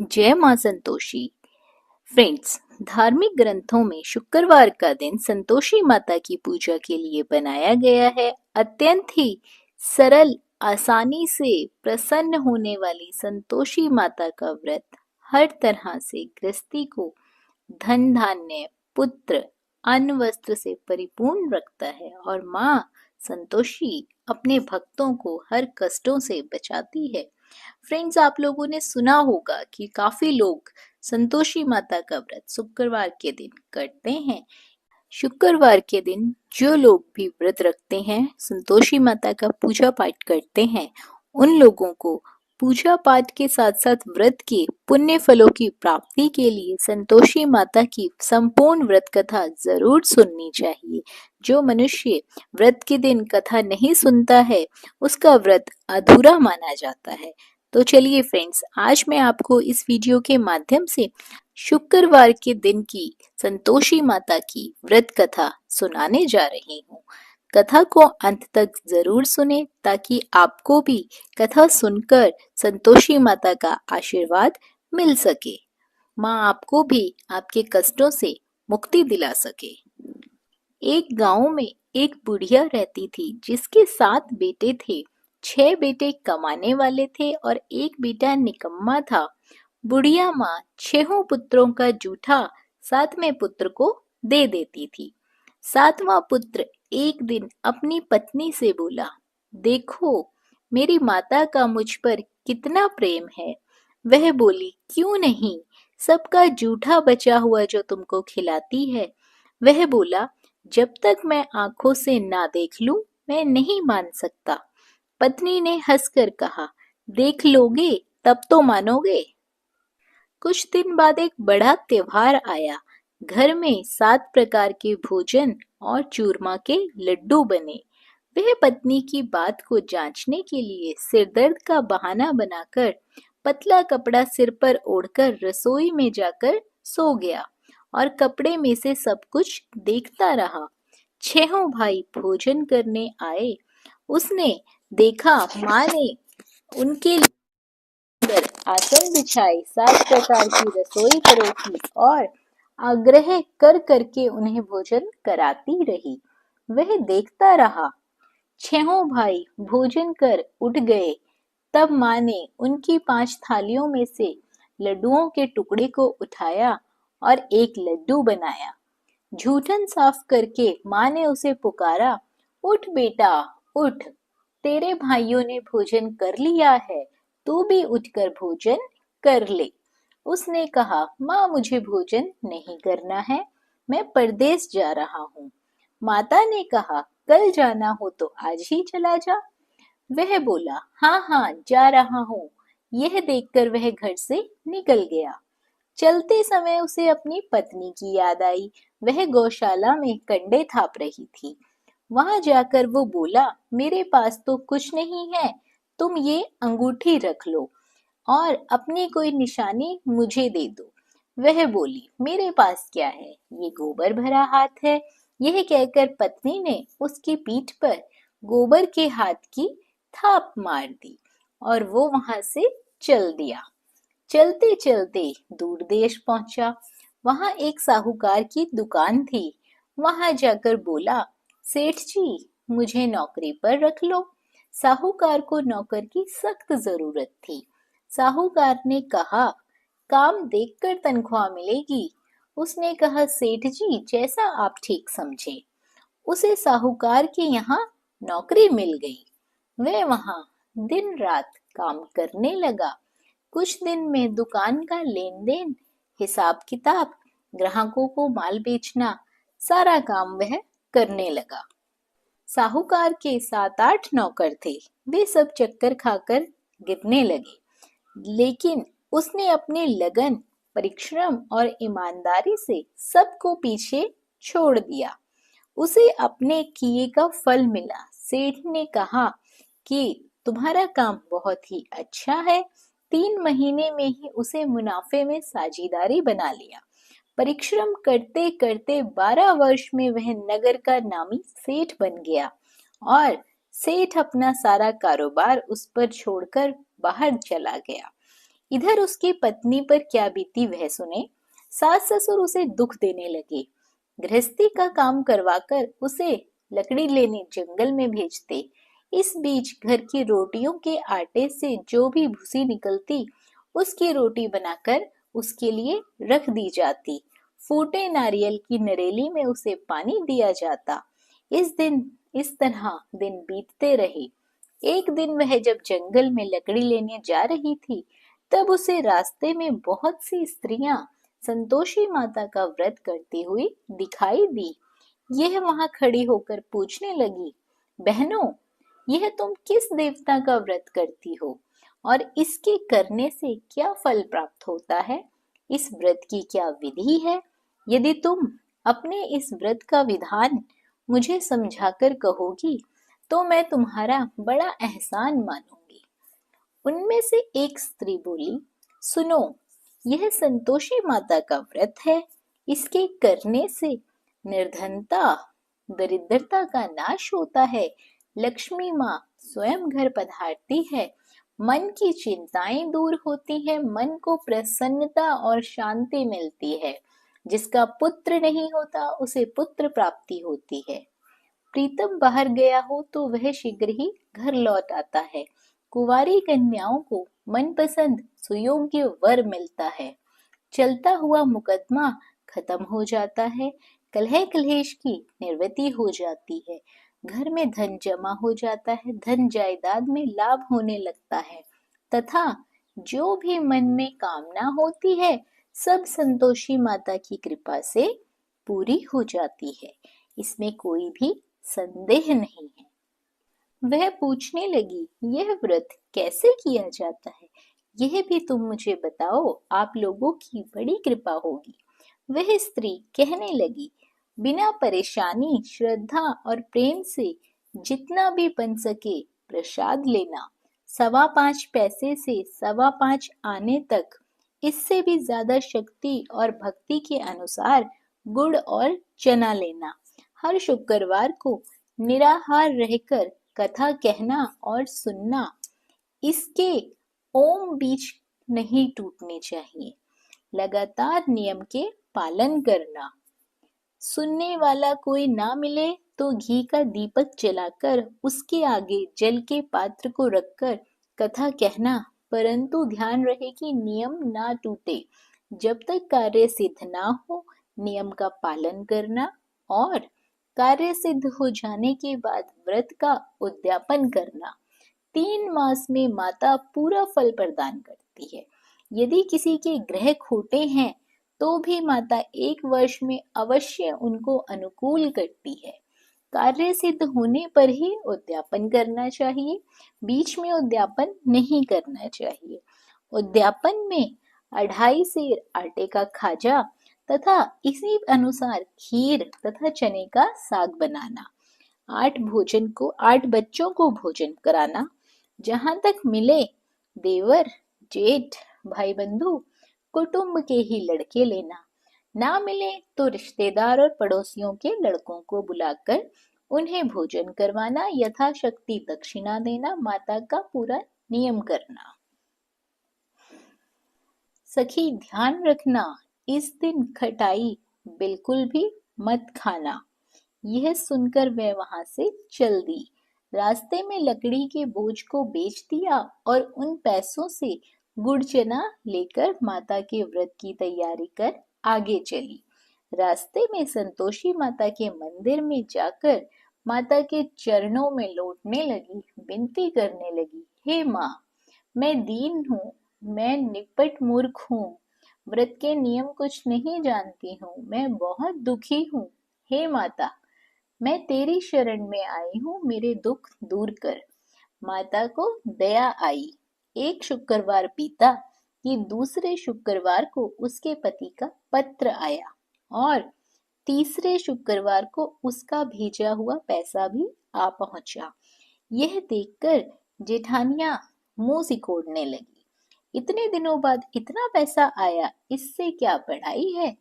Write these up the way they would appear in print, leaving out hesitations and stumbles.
जय मां संतोषी। फ्रेंड्स, धार्मिक ग्रंथों में शुक्रवार का दिन संतोषी माता की पूजा के लिए बनाया गया है। अत्यंत ही सरल, आसानी से प्रसन्न होने वाली संतोषी माता का व्रत हर तरह से गृहस्थी को धन धान्य, पुत्र, अन्न वस्त्र से परिपूर्ण रखता है और माँ संतोषी अपने भक्तों को हर कष्टों से बचाती है। फ्रेंड्स, आप लोगों ने सुना होगा कि काफी लोग संतोषी माता का व्रत शुक्रवार के दिन करते हैं। शुक्रवार के दिन जो लोग भी व्रत रखते हैं, संतोषी माता का पूजा पाठ करते हैं, उन लोगों को पूजा पाठ के साथ साथ व्रत के पुण्य फलों की प्राप्ति के लिए संतोषी माता की संपूर्ण व्रत कथा जरूर सुननी चाहिए। जो मनुष्य व्रत के दिन कथा नहीं सुनता है, उसका व्रत अधूरा माना जाता है। तो चलिए फ्रेंड्स, आज मैं आपको इस वीडियो के माध्यम से शुक्रवार के दिन की संतोषी माता की व्रत कथा सुनाने जा रही हूँ। कथा को अंत तक जरूर सुने ताकि आपको भी कथा सुनकर संतोषी माता का आशीर्वाद मिल सके, माँ आपको भी आपके कष्टों से मुक्ति दिला सके। एक गांव में एक बुढ़िया रहती थी जिसके 7 बेटे थे। 6 बेटे कमाने वाले थे और एक बेटा निकम्मा था। बुढ़िया माँ 6 पुत्रों का जूठा 7वें पुत्र को दे देती थी। 7वां पुत्र एक दिन अपनी पत्नी से बोला, देखो मेरी माता का मुझ पर कितना प्रेम है। वह बोली, क्यों नहीं, सबका जूठा बचा हुआ जो तुमको खिलाती है। वह बोला, जब तक मैं आंखों से ना देख लूं, मैं नहीं मान सकता। पत्नी ने हंसकर कहा, देख लोगे तब तो मानोगे। कुछ दिन बाद एक बड़ा त्योहार आया। घर में 7 प्रकार के भोजन और चूरमा के लड्डू बने। वह पत्नी की बात को जांचने के लिए सिरदर्द का बहाना बनाकर पतला कपड़ा सिर पर ओढ़कर रसोई में जाकर सो गया और कपड़े में से सब कुछ देखता रहा। 6 भाई भोजन करने आए। उसने देखा माँ ने उनके पर आसन बिछाए, 7 प्रकार की रसोई परोसी और आग्रह कर करके उन्हें भोजन कराती रही। वह देखता रहा। 6 भाई भोजन कर उठ गए। तब माँ ने उनकी 5 थालियों में से लड्डुओं के टुकड़े को उठाया और एक लड्डू बनाया। जूठन साफ करके माँ ने उसे पुकारा, उठ बेटा उठ, तेरे भाइयों ने भोजन कर लिया है, तू भी उठकर भोजन कर ले। उसने कहा, माँ मुझे भोजन नहीं करना है, मैं परदेस जा रहा हूँ। माता ने कहा, कल जाना हो तो आज ही चला जा। वह बोला, हाँ हाँ जा रहा हूँ। यह देखकर वह घर से निकल गया। चलते समय उसे अपनी पत्नी की याद आई। वह गौशाला में कंडे थाप रही थी। वहां जाकर वो बोला, मेरे पास तो कुछ नहीं है, तुम ये अंगूठी रख लो और अपनी कोई निशानी मुझे दे दो। वह बोली, मेरे पास क्या है, ये गोबर भरा हाथ है। यह कहकर पत्नी ने उसकी पीठ पर गोबर के हाथ की थाप मार दी और वो वहां से चल दिया। चलते चलते दूर देश पहुंचा। वहां एक साहूकार की दुकान थी। वहां जाकर बोला, सेठ जी मुझे नौकरी पर रख लो। साहूकार को नौकर की सख्त जरूरत थी। साहूकार ने कहा, काम देखकर तनख्वाह मिलेगी। उसने कहा, सेठ जी जैसा आप ठीक समझे। उसे साहूकार के यहाँ नौकरी मिल गई। वह वहां दिन रात काम करने लगा। कुछ दिन में दुकान का लेन देन, हिसाब किताब, ग्राहकों को माल बेचना, सारा काम वह करने लगा। साहूकार के 7-8 नौकर थे। वे सब चक्कर खाकर गिरने लगे, लेकिन उसने अपने लगन, परिश्रम और ईमानदारी से सबको पीछे छोड़ दिया। उसे अपने किए का फल मिला। सेठ ने कहा कि तुम्हारा काम बहुत ही अच्छा है। 3 महीने में ही उसे मुनाफे में साझेदारी बना लिया। परिश्रम करते करते 12 वर्ष में वह नगर का नामी सेठ बन गया और सेठ अपना सारा कारोबार उस पर छोड़कर बाहर चला गया। इधर उसकी पत्नी पर क्या बीती वह सुने। सास ससुर उसे दुख देने लगे, गृहस्थी का काम करवाकर उसे लकड़ी लेने जंगल में भेजते। इस बीच घर की रोटियों के आटे से जो भी भूसी निकलती, उसकी रोटी बनाकर उसके लिए रख दी जाती। फूटे नारियल की नरेली में उसे पानी दिया जाता। इस तरह दिन बीतते रहे। एक दिन वह जब जंगल में लकड़ी लेने जा रही थी, तब उसे रास्ते में बहुत सी स्त्रियां संतोषी माता का व्रत करती हुई दिखाई दी। यह वहां खड़ी होकर पूछने लगी, बहनों, यह तुम किस देवता का व्रत करती हो और इसके करने से क्या फल प्राप्त होता है? इस व्रत की क्या विधि है? यदि तुम अपने इस व्रत का विधान मुझे समझाकर कहोगी, तो मैं तुम्हारा बड़ा एहसान मानूंगी। उनमें से एक स्त्री बोली, सुनो, यह संतोषी माता का व्रत है। इसके करने से निर्धनता, दरिद्रता का नाश होता है। लक्ष्मी माँ स्वयं घर पधारती है। मन की चिंताएं दूर होती है, मन को प्रसन्नता और शांति मिलती है। जिसका पुत्र नहीं होता, उसे पुत्र प्राप्ति होती है। प्रीतम बाहर गया हो तो वह शीघ्र ही घर लौट आता है। कुंवारी कन्याओं को मनपसंद सुयोग्य वर मिलता है। चलता हुआ मुकदमा खत्म हो जाता है। कलह कलेश की निवृत्ति हो जाती है। घर में धन जमा हो जाता है। धन जायदाद में लाभ होने लगता है तथा जो भी मन में कामना होती है, सब संतोषी माता की कृपा से पूरी हो जाती है। इसमें कोई भी संदेह नहीं है। वह पूछने लगी, यह व्रत कैसे किया जाता है? यह भी तुम मुझे बताओ, आप लोगों की बड़ी कृपा होगी। वह स्त्री कहने लगी, बिना परेशानी, श्रद्धा और प्रेम से जितना भी बन सके प्रसाद लेना। 5.25 पैसे से 5.25 आने तक, इससे भी ज्यादा शक्ति और भक्ति के अनुसार गुड़ और चना लेना। हर शुक्रवार को निराहार रहकर कथा कहना और सुनना। इसके ओम बीच नहीं टूटने चाहिए। लगातार नियम के पालन करना। सुनने वाला कोई ना मिले तो घी का दीपक जलाकर उसके आगे जल के पात्र को रखकर कथा कहना, परंतु ध्यान रहे कि नियम ना टूटे। जब तक कार्य सिद्ध ना हो, नियम का पालन करना और कार्य सिद्ध हो जाने के बाद व्रत का उद्यापन करना। 3 मास में माता पूरा फल प्रदान करती है। यदि किसी के ग्रह खोटे हैं, तो भी माता 1 वर्ष में अवश्य उनको अनुकूल करती है। कार्य सिद्ध होने पर ही उद्यापन करना चाहिए, बीच में उद्यापन नहीं करना चाहिए। उद्यापन में 2.5 सेर आटे का खाजा तथा इसी अनुसार खीर तथा चने का साग बनाना। 8 बच्चों को भोजन कराना। जहां तक मिले, देवर, जेठ, भाई बंधु, कुटुंब के ही लड़के लेना। ना मिले तो रिश्तेदार और पड़ोसियों के लड़कों को बुलाकर उन्हें भोजन करवाना, यथाशक्ति दक्षिणा देना, माता का पूरा नियम करना। सखी, ध्यान रखना, इस दिन खटाई बिल्कुल भी मत खाना। यह सुनकर वह वहां से चल दी। रास्ते में लकड़ी के बोझ को बेच दिया और उन पैसों से गुड़ चना लेकर माता के व्रत की तैयारी कर आगे चली। रास्ते में संतोषी माता के मंदिर में जाकर माता के चरणों में लौटने लगी, विनती करने लगी, हे माँ, मैं दीन हूँ, मैं निपट मूर्ख हूँ, व्रत के नियम कुछ नहीं जानती हूँ, मैं बहुत दुखी हूँ। हे माता, मैं तेरी शरण में आई हूँ, मेरे दुख दूर कर। माता को दया आई। एक शुक्रवार बीता कि दूसरे शुक्रवार को उसके पति का पत्र आया और तीसरे शुक्रवार को उसका भेजा हुआ पैसा भी आ पहुंचा। यह देखकर जेठानियां मुंह सिकोड़ने लगी। इतने दिनों बाद इतना पैसा आया, इससे क्या बढ़ाई है?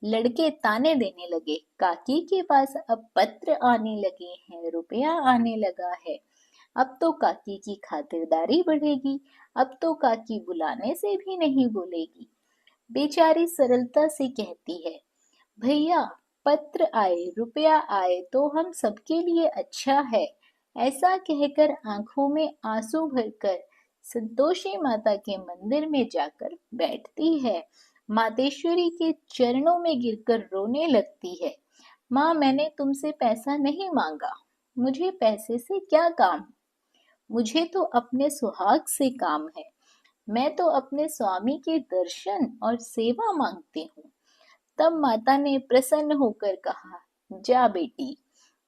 लड़के ताने देने लगे, काकी के पास अब पत्र आने लगे हैं, रुपया आने लगा है। अब तो काकी की खातिरदारी बढ़ेगी, अब तो काकी बुलाने से भी नहीं बोलेगी। बेचारी सरलता से कहती है, भैया पत्र आए रुपया आए तो हम सबके लिए अच्छा है। ऐसा कहकर आंखों में आंसू भरकर संतोषी माता के मंदिर में जाकर बैठती है। मातेश्वरी के चरणों में गिरकर रोने लगती है। माँ, मैंने तुमसे पैसा नहीं मांगा, मुझे पैसे से क्या काम, मुझे तो अपने सुहाग से काम है। मैं तो अपने स्वामी के दर्शन और सेवा मांगती हूँ। तब माता ने प्रसन्न होकर कहा, जा बेटी,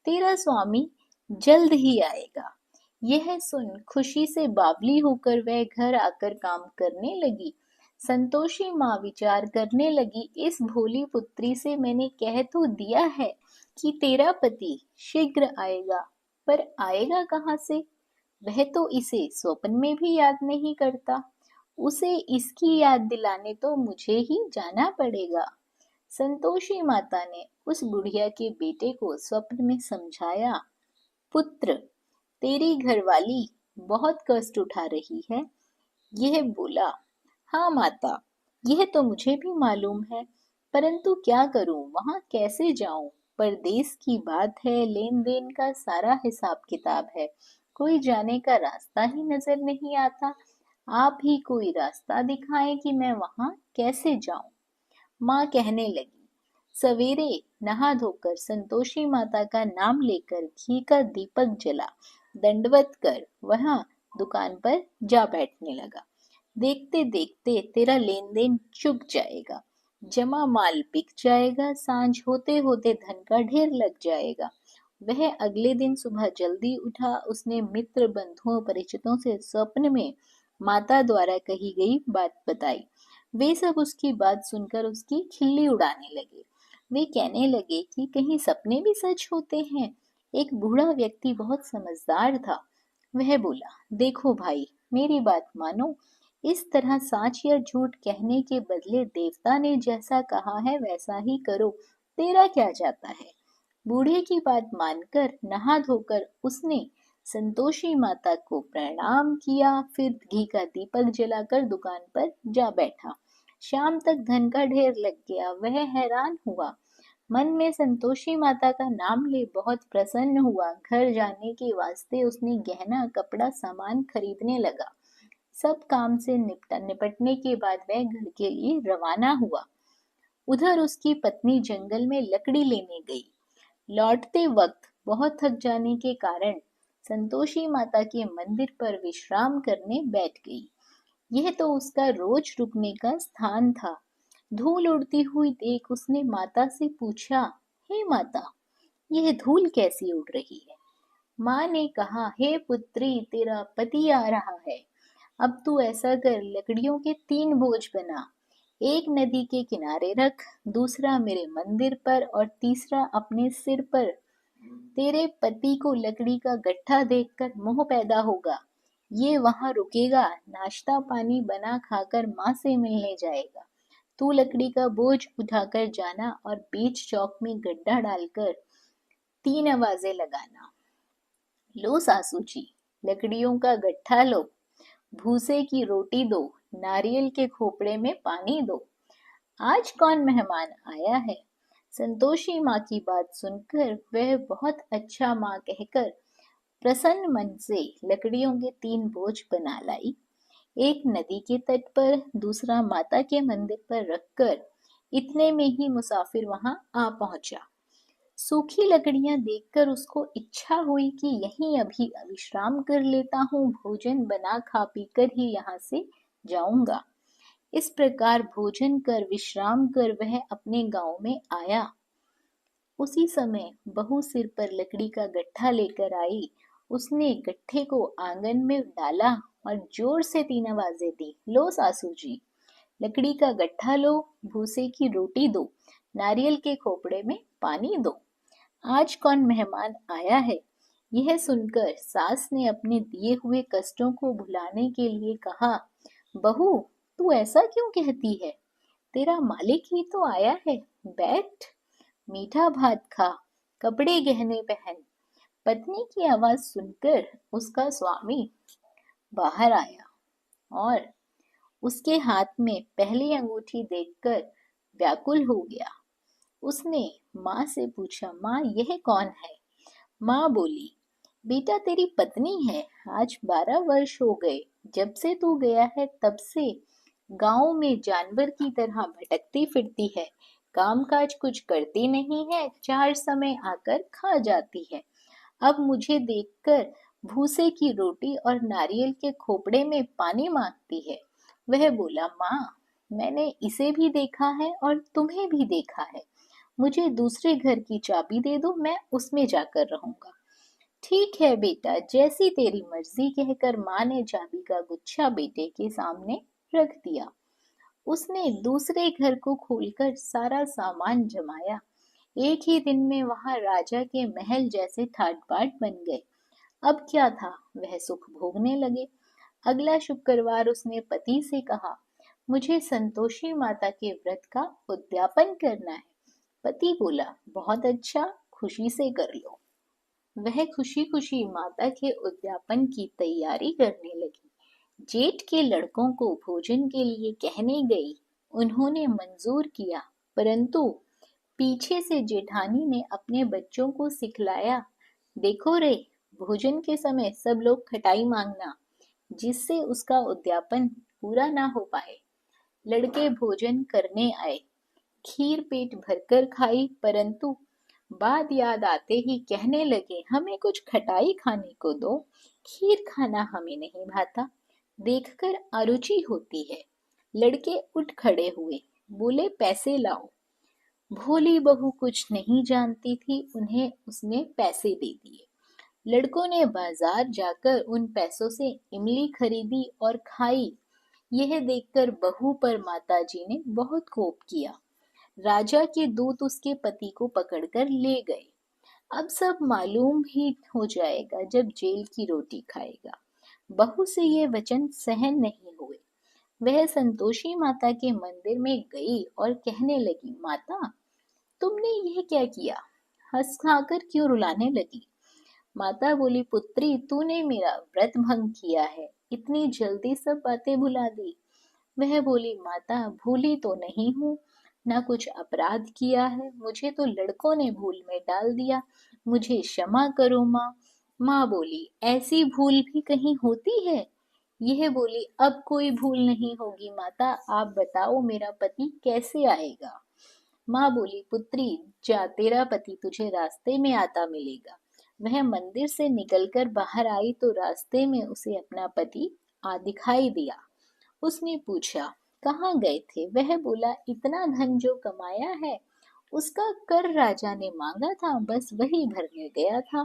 तेरा स्वामी जल्द ही आएगा। यह सुन खुशी से बावली होकर वह घर आकर काम करने लगी। संतोषी माँ विचार करने लगी, इस भोली पुत्री से मैंने कह तो दिया है कि तेरा पति शीघ्र आएगा, पर आएगा कहाँ से? वह तो इसे स्वप्न में भी याद नहीं करता। उसे इसकी याद दिलाने तो मुझे ही जाना पड़ेगा। संतोषी माता ने उस बुढ़िया के बेटे को स्वप्न में समझाया, पुत्र, तेरी घरवाली बहुत कष्ट उठा रही है। यह बोला, हाँ माता, यह तो मुझे भी मालूम है, परंतु क्या करूं, वहां कैसे जाऊं? परदेश की बात है, लेन देन का सारा हिसाब किताब है, कोई जाने का रास्ता ही नजर नहीं आता। आप ही कोई रास्ता दिखाएं कि मैं वहां कैसे जाऊं। माँ कहने लगी, सवेरे नहा धोकर संतोषी माता का नाम लेकर घी का दीपक जला दंडवत कर वहां दुकान पर जा बैठने लगा। देखते देखते तेरा लेन देन चुक जाएगा, जमा माल बिक जाएगा, सांझ होते होते धन का ढेर लग जाएगा। वह अगले दिन सुबह जल्दी उठा। उसने मित्र बंधुओं परिचितों से स्वप्न में माता द्वारा कही गई बात बताई। वे सब उसकी बात सुनकर उसकी खिल्ली उड़ाने लगे। वे कहने लगे कि कहीं सपने भी सच होते हैं। एक बूढ़ा व्यक्ति बहुत समझदार था। वह बोला, देखो भाई, मेरी बात मानो, इस तरह साच या झूठ कहने के बदले देवता ने जैसा कहा है वैसा ही करो, तेरा क्या जाता है। बूढ़े की बात मानकर नहा धोकर उसने संतोषी माता को प्रणाम किया, फिर घी का दीपक जलाकर दुकान पर जा बैठा। शाम तक धन का ढेर लग गया। वह हैरान हुआ, मन में संतोषी माता का नाम ले बहुत प्रसन्न हुआ। घर जाने के वास्ते उसने गहना कपड़ा सामान खरीदने लगा। सब काम से निपटने के बाद वह घर के लिए रवाना हुआ। उधर उसकी पत्नी जंगल में लकड़ी लेने गई। लौटते वक्त बहुत थक जाने के कारण संतोषी माता के मंदिर पर विश्राम करने बैठ गई। यह तो उसका रोज रुकने का स्थान था। धूल उड़ती हुई देख उसने माता से पूछा, हे माता, यह धूल कैसी उड़ रही है? माँ ने कहा, हे पुत्री, तेरा पति आ रहा है। अब तू ऐसा कर, लकड़ियों के 3 बोझ बना, एक नदी के किनारे रख, दूसरा मेरे मंदिर पर और तीसरा अपने सिर पर। तेरे पति को लकड़ी का गट्ठा देखकर मोह पैदा होगा। ये वहां रुकेगा, नाश्ता पानी बना खाकर माँ से मिलने जाएगा। तू लकड़ी का बोझ उठाकर जाना और बीच चौक में गड्ढा डालकर 3 आवाजें लगाना। लो सासू जी, लकड़ियों का गट्ठा लो, भूसे की रोटी दो, नारियल के खोपड़े में पानी दो। आज कौन मेहमान आया है? संतोषी माँ की बात सुनकर वह बहुत अच्छा माँ कहकर प्रसन्न मन से लकड़ियों के 3 बोझ बना लाई। एक नदी के तट पर, दूसरा माता के मंदिर पर रखकर इतने में ही मुसाफिर वहां आ पहुंचा। सूखी लकड़ियां देखकर उसको इच्छा हुई कि यहीं अभी विश्राम कर लेता हूँ, भोजन बना खा पी कर ही यहाँ से जाऊंगा। इस प्रकार भोजन कर विश्राम कर वह अपने गांव में आया। उसी समय बहू सिर पर लकड़ी का गट्ठा लेकर आई। उसने गट्ठे को आंगन में डाला और जोर से 3 आवाजें दी, लो सासू जी, लकड़ी का गट्ठा लो, भूसे की रोटी दो, नारियल के खोपड़े में पानी दो। आज कौन मेहमान आया है? यह सुनकर सास ने अपने दिए हुए कष्टों को भुलाने के लिए कहा, बहू, तू ऐसा क्यों कहती है? तेरा मालिक ही तो आया है, बैठ, मीठा भात खा, कपड़े गहने पहन, पत्नी की आवाज सुनकर उसका स्वामी बाहर आया और उसके हाथ में पहली अंगूठी देखकर व्याकुल हो गया। उसने माँ से पूछा, माँ यह कौन है? माँ बोली, बेटा तेरी पत्नी है। आज 12 वर्ष हो गए जब से तू गया है, तब से गांव में जानवर की तरह भटकती फिरती है। काम काज कुछ करती नहीं है, 4 समय आकर खा जाती है। अब मुझे देखकर भूसे की रोटी और नारियल के खोपड़े में पानी मांगती है। वह बोला, माँ मैंने इसे भी देखा है और तुम्हें भी देखा है। मुझे दूसरे घर की चाबी दे दो, मैं उसमें जाकर रहूंगा। ठीक है बेटा, जैसी तेरी मर्जी, कहकर माँ ने चाबी का गुच्छा बेटे के सामने रख दिया। उसने दूसरे घर को खोलकर सारा सामान जमाया। एक ही दिन में वहां राजा के महल जैसे ठाट बाट बन गए। अब क्या था, वह सुख भोगने लगे। अगला शुक्रवार उसने पति से कहा, मुझे संतोषी माता के व्रत का उद्यापन करना है। पति बोला, बहुत अच्छा, खुशी से कर लो। वह खुशी खुशी माता के उद्यापन की तैयारी करने लगी। जेठ के लड़कों को भोजन के लिए कहने गई। उन्होंने मंजूर किया, परंतु पीछे से जेठानी ने अपने बच्चों को सिखलाया, देखो रे, भोजन के समय सब लोग खटाई मांगना, जिससे उसका उद्यापन पूरा ना हो पाए। लड़के भोजन करने आए, खीर पेट भरकर खाई, परंतु बात याद आते ही कहने लगे, हमें कुछ खटाई खाने को दो, खीर खाना हमें नहीं भाता, देखकर अरुचि होती है। लड़के उठ खड़े हुए, बोले, पैसे लाओ। भोली बहू कुछ नहीं जानती थी, उन्हें उसने पैसे दे दिए। लड़कों ने बाजार जाकर उन पैसों से इमली खरीदी और खाई। यह देखकर बहू पर माताजी ने बहुत कोप किया। राजा के दूत उसके पति को पकड़कर ले गए। अब सब मालूम ही हो जाएगा जब जेल की रोटी खाएगा। बहू से ये वचन सहन नहीं हुए। वह संतोषी माता के मंदिर में गई और कहने लगी, माता तुमने यह क्या किया? हंस खाकर क्यों रुलाने लगी? माता बोली, पुत्री तूने मेरा व्रत भंग किया है, इतनी जल्दी सब बातें भुला दी। वह बोली, माता भूली तो नहीं हूँ, ना कुछ अपराध किया है, मुझे तो लड़कों ने भूल में डाल दिया, मुझे क्षमा करो माँ। माँ बोली, ऐसी भूल भी कहीं होती है? यह बोली, अब कोई भूल नहीं होगी माता, आप बताओ मेरा पति कैसे आएगा? माँ बोली, पुत्री जा, तेरा पति तुझे रास्ते में आता मिलेगा। वह मंदिर से निकलकर बाहर आई तो रास्ते में उसे अपना पति आ दिखाई दिया। उसने पूछा, कहाँ गए थे? वह बोला, इतना धन जो कमाया है उसका कर राजा ने मांगा था, बस वही भरने गया था।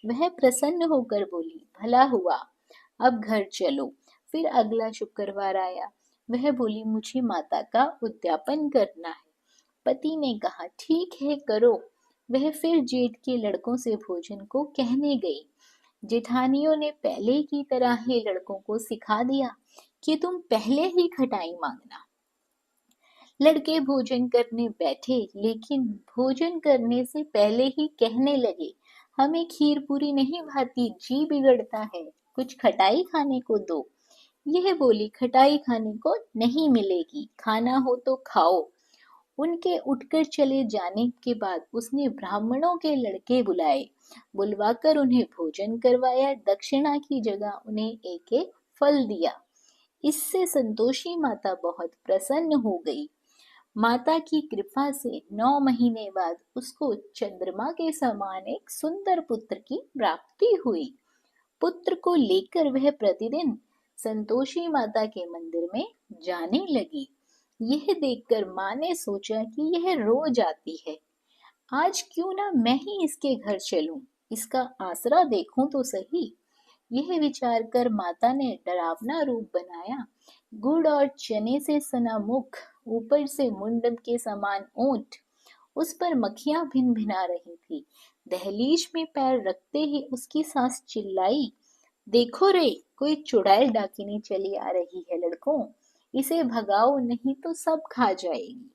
वह प्रसन्न होकर बोली, भला हुआ, अब घर चलो। फिर अगला शुक्रवार आया। वह बोली, मुझे माता का उद्यापन करना है। पति ने कहा, ठीक है करो। वह फिर जेठ के लड़कों से भोजन को कहने गई। जेठानियों ने पहले की तरह ही लड़कों को सिखा दिया कि तुम पहले ही खटाई मांगना। लड़के भोजन करने बैठे, लेकिन भोजन करने से पहले ही कहने लगे, हमें खीर पूरी नहीं भाती, जी बिगड़ता है, कुछ खटाई खाने को दो। यह बोली, खटाई खाने को नहीं मिलेगी, खाना हो तो खाओ। उनके उठकर चले जाने के बाद उसने ब्राह्मणों के लड़के बुलाए, बुलवाकर उन्हें भोजन करवाया, दक्षिणा की जगह उन्हें एक एक फल दिया। इससे संतोषी माता बहुत प्रसन्न हो गई। माता की कृपा से 9 महीने बाद उसको चंद्रमा के समान एक सुंदर पुत्र की प्राप्ति हुई। पुत्र को लेकर वह प्रतिदिन संतोषी माता के मंदिर में जाने लगी। यह देखकर माँ ने सोचा कि यह रोज आती है, आज क्यों ना मैं ही इसके घर चलूं, इसका आसरा देखूं तो सही। यह विचार कर माता ने डरावना रूप बनाया। गुड़ और चने से सना मुख, ऊपर से मुंडम के समान ओंठ, उस पर मक्खियां भिन भिना रही थी। दहलीज में पैर रखते ही उसकी सास चिल्लाई, देखो रे, कोई चुड़ैल डाकिनी चली आ रही है लड़कों, इसे भगाओ नहीं तो सब खा जाएगी।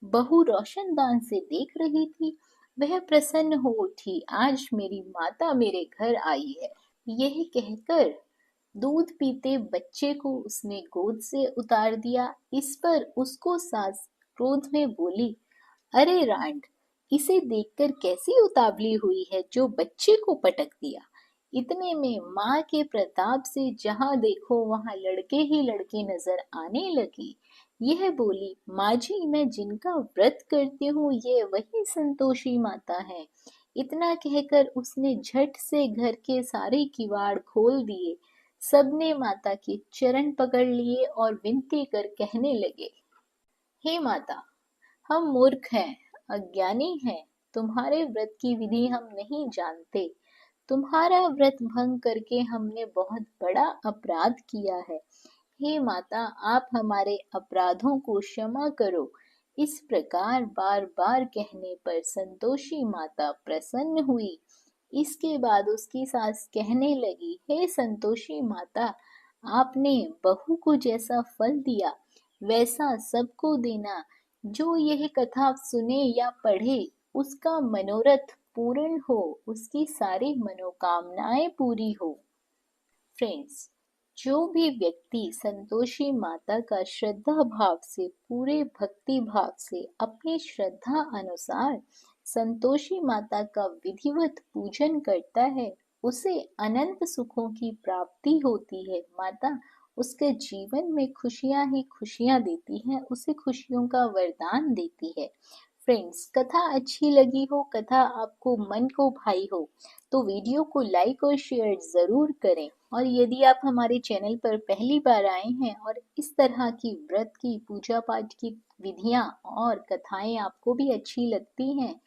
बहू रोशनदान से देख रही थी। वह प्रसन्न हो उठी, आज मेरी माता मेरे घर आई है। यह कहकर दूध पीते बच्चे को उसने गोद से उतार दिया। इस पर उसको सास क्रोध में बोली, अरे रांड, इसे देखकर कैसी उतावली हुई है जो बच्चे को पटक दिया। इतने में माँ के प्रताप से जहां देखो वहां लड़के ही लड़के नजर आने लगे। यह बोली, माँ जी, मैं जिनका व्रत करती हूँ ये वही संतोषी माता है। इतना कहकर उसने झट से घर के सारे किवाड़ खोल दिए। सबने माता के चरण पकड़ लिए और विनती कर कहने लगे, हे माता, हम मूर्ख हैं, अज्ञानी हैं, तुम्हारे व्रत की विधि हम नहीं जानते। तुम्हारा व्रत भंग करके हमने बहुत बड़ा अपराध किया है। हे माता, आप हमारे अपराधों को क्षमा करो। इस प्रकार बार बार कहने पर संतोषी माता प्रसन्न हुई। इसके बाद उसकी सास कहने लगी, हे संतोषी माता, आपने बहू को जैसा फल दिया वैसा सबको देना। जो यह कथा सुने या पढ़े उसका मनोरथ पूर्ण हो, उसकी सारी मनोकामनाएं पूरी हो। फ्रेंड्स, जो भी व्यक्ति संतोषी माता का श्रद्धा भाव से, पूरे भक्ति भाव से, अपनी श्रद्धा अनुसार संतोषी माता का विधिवत पूजन करता है, उसे अनंत सुखों की प्राप्ति होती है। माता उसके जीवन में खुशियां ही खुशियां देती है, उसे खुशियों का वरदान देती है। फ्रेंड्स, कथा अच्छी लगी हो, कथा आपको मन को भाई हो, तो वीडियो को लाइक और शेयर ज़रूर करें। और यदि आप हमारे चैनल पर पहली बार आए हैं और इस तरह की व्रत की, पूजा पाठ की विधियां और कथाएं आपको भी अच्छी लगती हैं,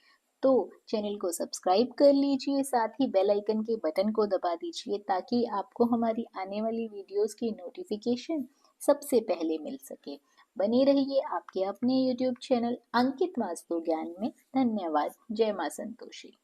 तो चैनल को सब्सक्राइब कर लीजिए, साथ ही बेल आइकन के बटन को दबा दीजिए ताकि आपको हमारी आने वाली वीडियोस की नोटिफिकेशन सबसे पहले मिल सके। बने रहिए आपके अपने YouTube चैनल अंकित वास्तु ज्ञान में। धन्यवाद। जय मां संतोषी।